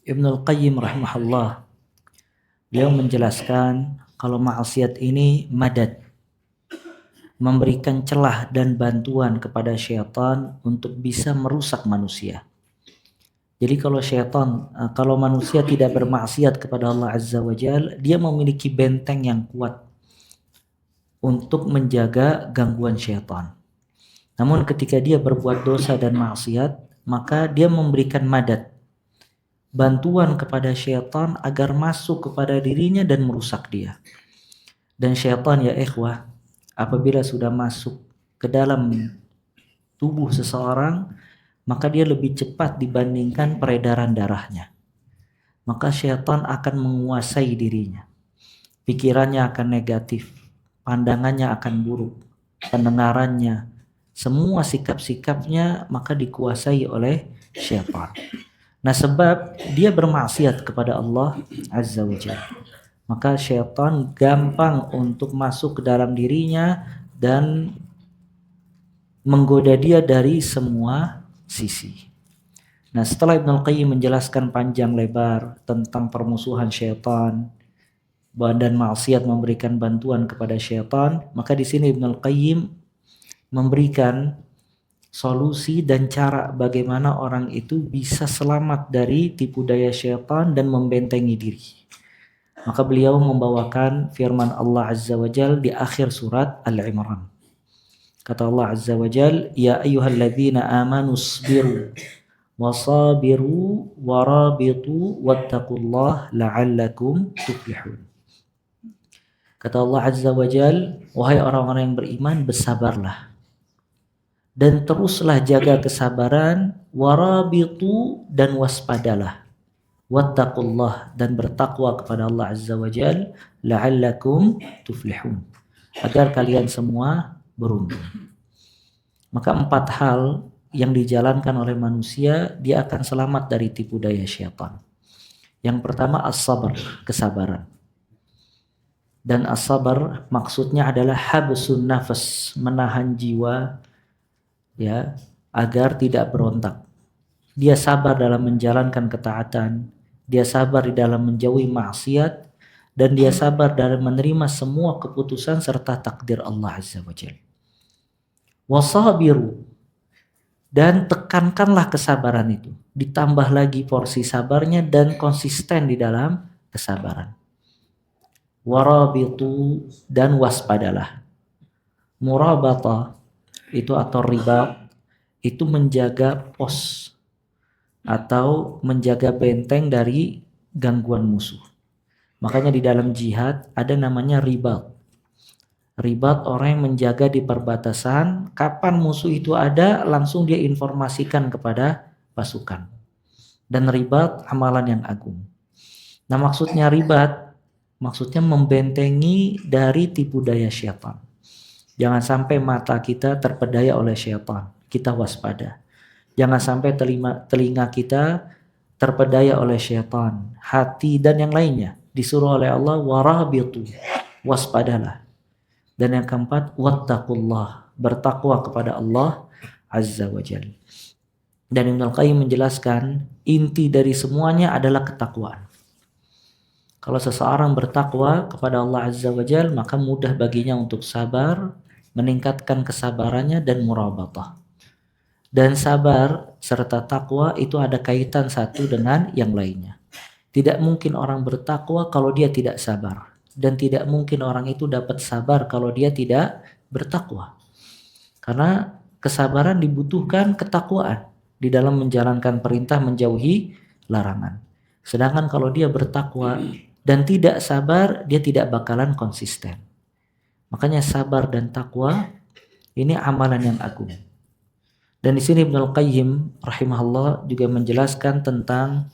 Ibnul Qayyim rahimahullah, beliau menjelaskan kalau maksiat ini madad, memberikan celah dan bantuan kepada syaitan untuk bisa merusak manusia. Jadi kalau manusia tidak bermaksiat kepada Allah Azza wa Jalla, dia memiliki benteng yang kuat untuk menjaga gangguan syaitan. Namun ketika dia berbuat dosa dan maksiat, maka dia memberikan madad, bantuan kepada syaitan agar masuk kepada dirinya dan merusak dia. Dan syaitan ya ikhwah, apabila sudah masuk ke dalam tubuh seseorang, maka dia lebih cepat dibandingkan peredaran darahnya. Maka syaitan akan menguasai dirinya. Pikirannya akan negatif, pandangannya akan buruk, pendengarannya, semua sikap-sikapnya maka dikuasai oleh syaitan. Nah, sebab dia bermaksiat kepada Allah Azza wa Jalla, maka syaitan gampang untuk masuk ke dalam dirinya dan menggoda dia dari semua sisi. Nah, setelah Ibnul Qayyim menjelaskan panjang lebar tentang permusuhan syaitan dan maksiat memberikan bantuan kepada syaitan, maka di sini Ibnul Qayyim memberikan solusi dan cara bagaimana orang itu bisa selamat dari tipu daya syaitan dan membentengi diri. Maka beliau membawakan firman Allah Azza wa Jalla di akhir surat Al-Imran. Kata Allah Azza wa Jalla, "Ya ayyuhalladzina amanu sabiru wasabiru warabitu wattaqullaha la'allakum tuflihun." Kata Allah Azza wa Jalla, wahai orang-orang yang beriman, bersabarlah dan teruslah jaga kesabaran, warabitu dan waspadalah, wattaqullah dan bertakwa kepada Allah Azza wa Jalla, la'allakum tuflihun, agar kalian semua beruntung. Maka 4 hal yang dijalankan oleh manusia, dia akan selamat dari tipu daya syaitan. Yang pertama as-sabar, kesabaran. Dan as-sabar maksudnya adalah habsun nafas, menahan jiwa ya agar tidak berontak. Dia sabar dalam menjalankan ketaatan, dia sabar di dalam menjauhi maksiat, dan dia sabar dalam menerima semua keputusan serta takdir Allah Azza wa Jalla. Wasabiru, dan tekankanlah kesabaran itu, ditambah lagi porsi sabarnya dan konsisten di dalam kesabaran. Warabitu, dan waspadalah. Murabata itu atau ribat itu menjaga pos atau menjaga benteng dari gangguan musuh. Makanya di dalam jihad ada namanya ribat. Ribat orang yang menjaga di perbatasan, kapan musuh itu ada langsung dia informasikan kepada pasukan. Dan ribat amalan yang agung. Nah, maksudnya ribat, maksudnya membentengi dari tipu daya syaitan. Jangan sampai mata kita terpedaya oleh syaitan, kita waspada. Jangan sampai telinga kita terpedaya oleh syaitan, hati dan yang lainnya. Disuruh oleh Allah, warabitu, waspadalah. Dan yang keempat, wattaqullah, bertakwa kepada Allah Azza wa Jalla. Dan Ibnul Qayyim menjelaskan, inti dari semuanya adalah ketakwaan. Kalau seseorang bertakwa kepada Allah Azza wa Jalla, maka mudah baginya untuk sabar, meningkatkan kesabarannya dan murabatah. Dan sabar serta takwa itu ada kaitan satu dengan yang lainnya. Tidak mungkin orang bertakwa kalau dia tidak sabar. Dan tidak mungkin orang itu dapat sabar kalau dia tidak bertakwa. Karena kesabaran dibutuhkan ketakwaan di dalam menjalankan perintah, menjauhi larangan. Sedangkan kalau dia bertakwa dan tidak sabar, dia tidak bakalan konsisten. Makanya sabar dan takwa ini amalan yang agung. Dan di sini Ibnul Qayyim rahimahullah juga menjelaskan tentang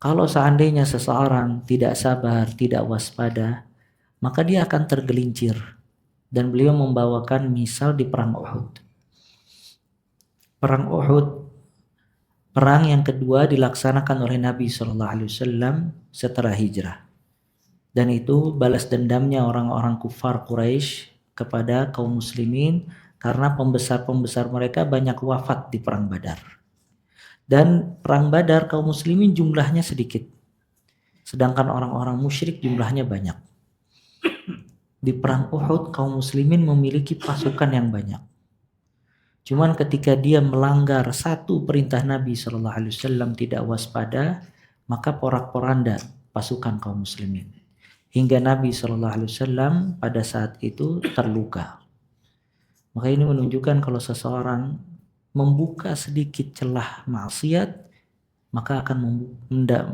kalau seandainya seseorang tidak sabar, tidak waspada, maka dia akan tergelincir. Dan beliau membawakan misal di perang Uhud. Perang Uhud, perang yang kedua dilaksanakan oleh Nabi SAW setelah hijrah. Dan itu balas dendamnya orang-orang kufar Quraisy kepada kaum muslimin karena pembesar-pembesar mereka banyak wafat di perang Badar. Dan perang Badar kaum muslimin jumlahnya sedikit, sedangkan orang-orang musyrik jumlahnya banyak. Di perang Uhud kaum muslimin memiliki pasukan yang banyak. Cuman ketika dia melanggar satu perintah Nabi Shallallahu Alaihi Wasallam, tidak waspada, maka porak-poranda pasukan kaum muslimin. Hingga Nabi Shallallahu Alaihi Wasallam pada saat itu terluka. Maka ini menunjukkan kalau seseorang membuka sedikit celah maksiat, maka akan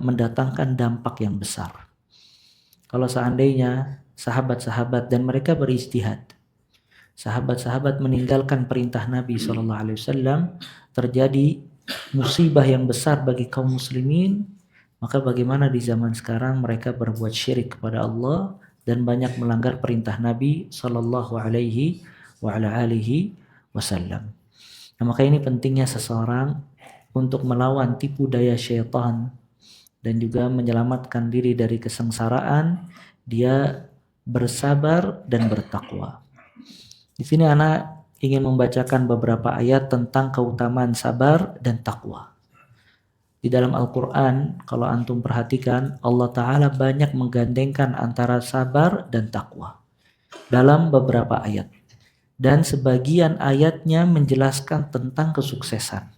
mendatangkan dampak yang besar. Kalau seandainya sahabat-sahabat dan mereka beristihad, sahabat-sahabat meninggalkan perintah Nabi SAW, terjadi musibah yang besar bagi kaum muslimin, maka bagaimana di zaman sekarang mereka berbuat syirik kepada Allah dan banyak melanggar perintah Nabi SAW. Nah, maka ini pentingnya seseorang untuk melawan tipu daya syaitan dan juga menyelamatkan diri dari kesengsaraan. Dia bersabar dan bertakwa. Di sini anak ingin membacakan beberapa ayat tentang keutamaan sabar dan takwa. Di dalam Al-Quran, kalau antum perhatikan, Allah Ta'ala banyak menggandengkan antara sabar dan takwa dalam beberapa ayat. Dan sebagian ayatnya menjelaskan tentang kesuksesan.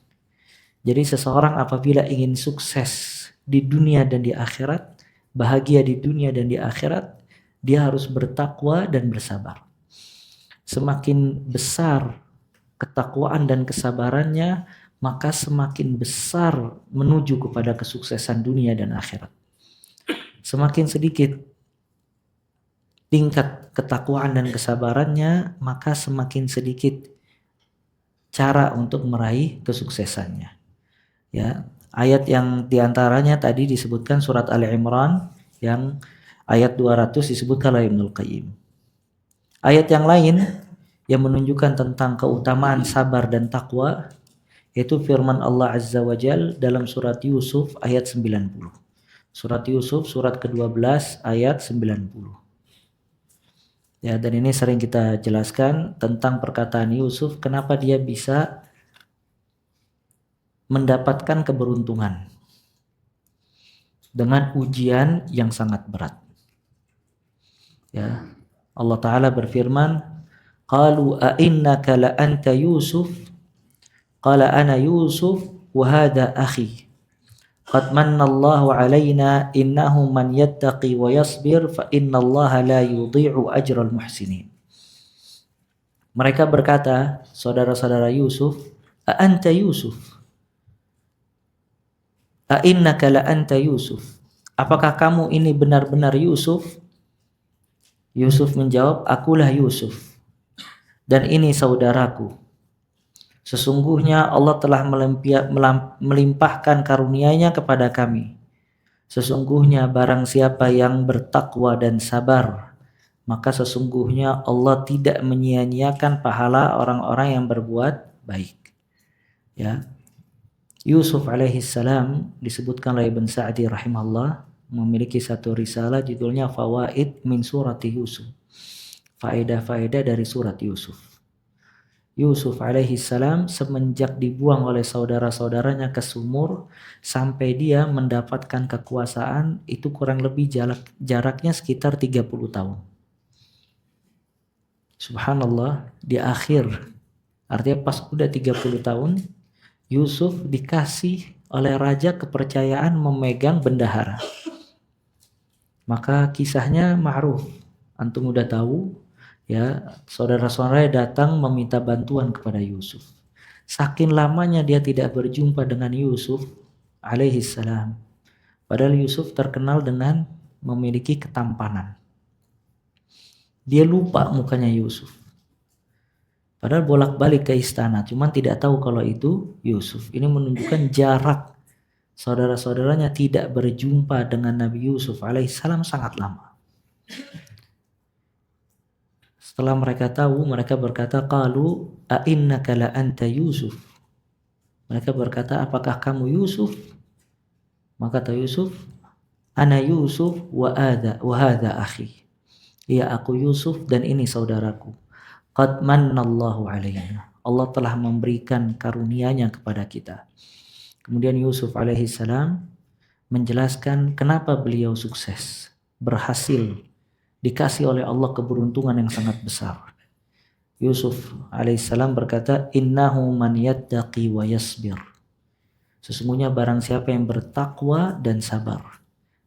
Jadi seseorang apabila ingin sukses di dunia dan di akhirat, bahagia di dunia dan di akhirat, dia harus bertakwa dan bersabar. Semakin besar ketakwaan dan kesabarannya, maka semakin besar menuju kepada kesuksesan dunia dan akhirat. Semakin sedikit tingkat ketakwaan dan kesabarannya, maka semakin sedikit cara untuk meraih kesuksesannya. Ya, ayat yang diantaranya tadi disebutkan surat Ali Imran yang ayat 200 disebutkan oleh Ibnul Qayyim. Ayat yang lain yang menunjukkan tentang keutamaan sabar dan takwa yaitu firman Allah Azza wa Jal dalam surat Yusuf ayat 90. Surat Yusuf surat ke-12 ayat 90. Ya, dan ini sering kita jelaskan tentang perkataan Yusuf, kenapa dia bisa mendapatkan keberuntungan dengan ujian yang sangat berat. Ya, Allah Ta'ala berfirman, qalu a innaka la anta Yusuf, qala ana Yusuf wa hadha akhi qad manna Allahu alaina innahu man yattaqi wa yasbir fa innallaha la yudhi'u ajral muhsinin. Mereka berkata, saudara-saudara Yusuf, a anta Yusuf, a innaka la anta Yusuf, apakah kamu ini benar-benar Yusuf? Yusuf menjawab, akulah Yusuf dan ini saudaraku. Sesungguhnya Allah telah melimpahkan karunia-Nya kepada kami. Sesungguhnya barang siapa yang bertakwa dan sabar, maka sesungguhnya Allah tidak menyia-nyiakan pahala orang-orang yang berbuat baik. Ya. Yusuf alaihissalam disebutkan oleh Ibn Sa'di rahimahullah memiliki satu risalah judulnya Fawaid min surati Yusuf. Faedah-faedah dari surat Yusuf. Yusuf alaihissalam semenjak dibuang oleh saudara-saudaranya ke sumur sampai dia mendapatkan kekuasaan itu kurang lebih jaraknya sekitar 30 tahun. Subhanallah, di akhir, artinya pas udah 30 tahun, Yusuf dikasih oleh raja kepercayaan memegang bendahara. Maka kisahnya ma'ruf, antum udah tahu. Ya, saudara-saudara datang meminta bantuan kepada Yusuf. Saking lamanya dia tidak berjumpa dengan Yusuf alaihissalam. Padahal Yusuf terkenal dengan memiliki ketampanan. Dia lupa mukanya Yusuf. Padahal bolak-balik ke istana, cuman tidak tahu kalau itu Yusuf. Ini menunjukkan jarak saudara-saudaranya tidak berjumpa dengan Nabi Yusuf alaihissalam sangat lama. Setelah mereka tahu, mereka berkata, qalu a innaka la anta Yusuf. Mereka berkata, apakah kamu Yusuf? Maka kata Yusuf, ana Yusuf wa hadha akhi. Ya, aku Yusuf dan ini saudaraku. Qad manna Allahu alaina. Allah telah memberikan karunia-Nya kepada kita. Kemudian Yusuf alaihissalam menjelaskan kenapa beliau sukses, berhasil, dikasih oleh Allah keberuntungan yang sangat besar. Yusuf alaihissalam berkata, innahu man yattaqi wa yasbir. Sesungguhnya barang siapa yang bertakwa dan sabar,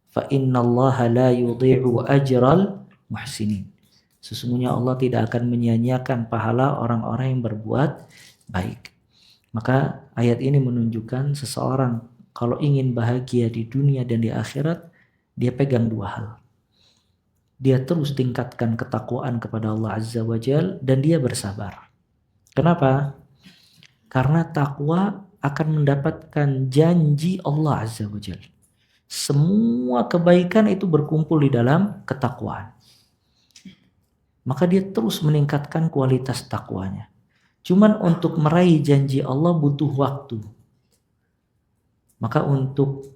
fa innallaha la yudhi'u ajral muhsinin. Sesungguhnya Allah tidak akan menyia-nyiakan pahala orang-orang yang berbuat baik. Maka ayat ini menunjukkan seseorang kalau ingin bahagia di dunia dan di akhirat, dia pegang dua hal. Dia terus tingkatkan ketakwaan kepada Allah Azza wa Jal dan dia bersabar. Kenapa? Karena takwa akan mendapatkan janji Allah Azza wa Jal. Semua kebaikan itu berkumpul di dalam ketakwaan. Maka dia terus meningkatkan kualitas takwanya. Cuman untuk meraih janji Allah butuh waktu. Maka untuk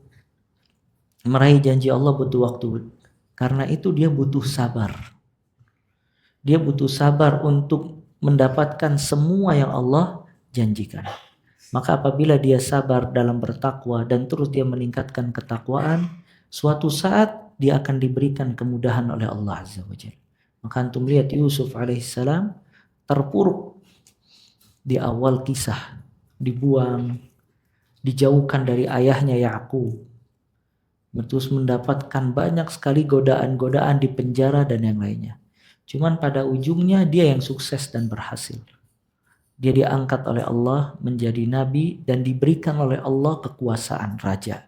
meraih janji Allah butuh waktu. Karena itu dia butuh sabar. Dia butuh sabar untuk mendapatkan semua yang Allah janjikan. Maka apabila dia sabar dalam bertakwa dan terus dia meningkatkan ketakwaan, suatu saat dia akan diberikan kemudahan oleh Allah Azza wa Jalla. Maka antum lihat Yusuf alaihissalam terpuruk di awal kisah, dibuang, dijauhkan dari ayahnya Yakub, terus mendapatkan banyak sekali godaan-godaan di penjara dan yang lainnya. Cuman pada ujungnya dia yang sukses dan berhasil. Dia diangkat oleh Allah menjadi nabi dan diberikan oleh Allah kekuasaan raja.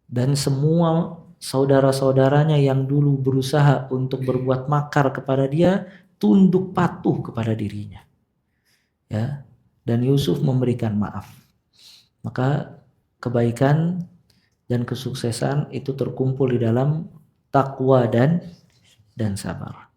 Dan semua saudara-saudaranya yang dulu berusaha untuk berbuat makar kepada dia tunduk patuh kepada dirinya. Ya, dan Yusuf memberikan maaf. Maka kebaikan dan kesuksesan itu terkumpul di dalam takwa dan sabar.